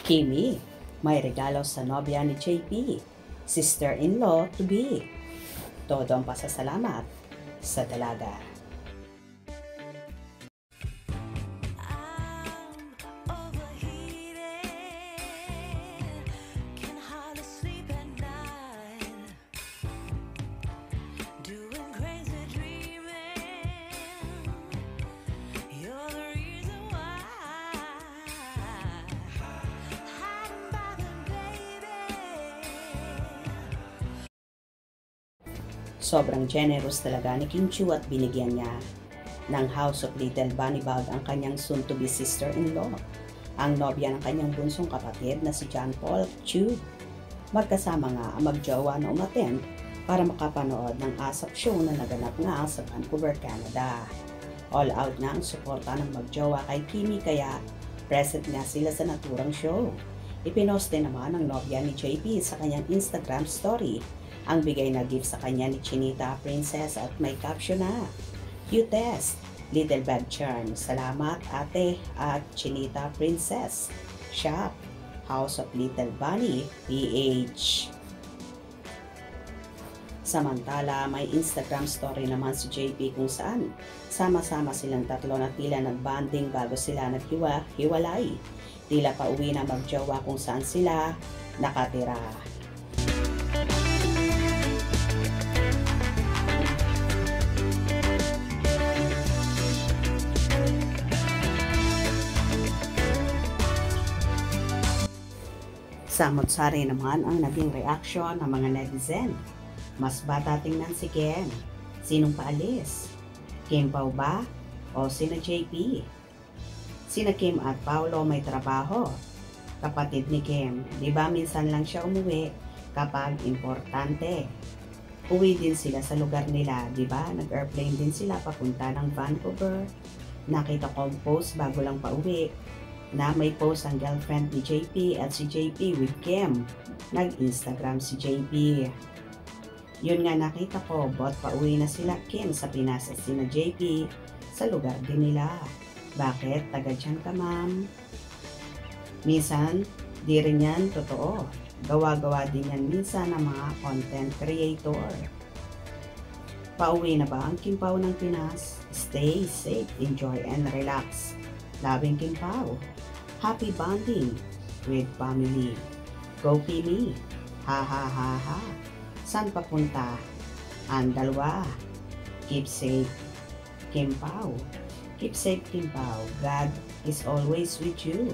Kimi, may regalo sa nobya ni JP, sister-in-law to be. Todo ang pasasalamat sa dalaga. Sobrang generous talaga ni Kim Chiu at binigyan niya ng House of Little Bunny Bag ang kanyang soon-to-be sister-in-law, ang nobya ng kanyang bunsong kapatid na si John Paul Chiu. Magkasama nga ang magjowa na umattend para makapanood ng ASAP show na naganap nga sa Vancouver, Canada. All out na ang suporta ng magjowa kay Kimi kaya present nga sila sa naturang show. Ipinost din naman ng nobya ni JP sa kanyang Instagram story ang bigay na gift sa kanya ni Chinita Princess at may caption na, "Cutest, Little Bag Charm. Salamat ate at Chinita Princess. Shop, House of Little Bunny, PH." Samantala, may Instagram story naman si JP kung saan sama-sama silang tatlo na tila nag-bonding bago sila naghiwalay. Tila pa uwi na magjowa kung saan sila nakatira. Samot-sari naman ang naging reaksyon ng mga netizen. Mas bata tingnan si Kim. Sinong paalis? Kim Pao ba? O sina JP? Sina Kim at Paolo may trabaho. Kapatid ni Kim, di ba minsan lang siya umuwi kapag importante. Uwi din sila sa lugar nila, di ba? Nag-airplane din sila papunta ng Vancouver. Nakita ko ang post bago lang pauwi na may post ang girlfriend ni JP at si JP with Kim. Nag-Instagram si JP. Yun nga nakita ko, bot pauwi na sila Kim sa Pinas at sina JP sa lugar din nila. Bakit? Taga dyan ka ma'am? Minsan, di rin yan totoo. Gawa-gawa din yan minsan ng mga content creator. Pauwi na ba ang Kim Pao ng Pinas? Stay safe, enjoy and relax. Loving Kim Pao. Happy bonding with family. Go Kimi. Ha ha ha ha. Saan papunta? Ang dalawa. Keep safe, Kim Pao. Keep safe, Kim Pao. God is always with you.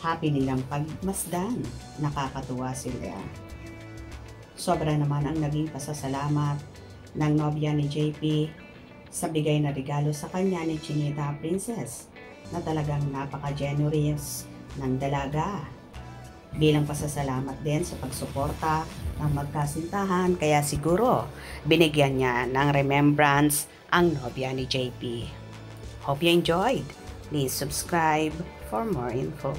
Happy nilang pagmasdan. Nakakatuwa sila. Sobra naman ang naging pasasalamat ng nobya ni JP sa bigay na regalo sa kanya ni Chinita Princess na talagang napaka-generous ng dalaga. Bilang pasasalamat din sa pagsuporta ng magkasintahan kaya siguro binigyan niya ng remembrance ang nobya ni JP. Hope you enjoyed. Please subscribe for more info.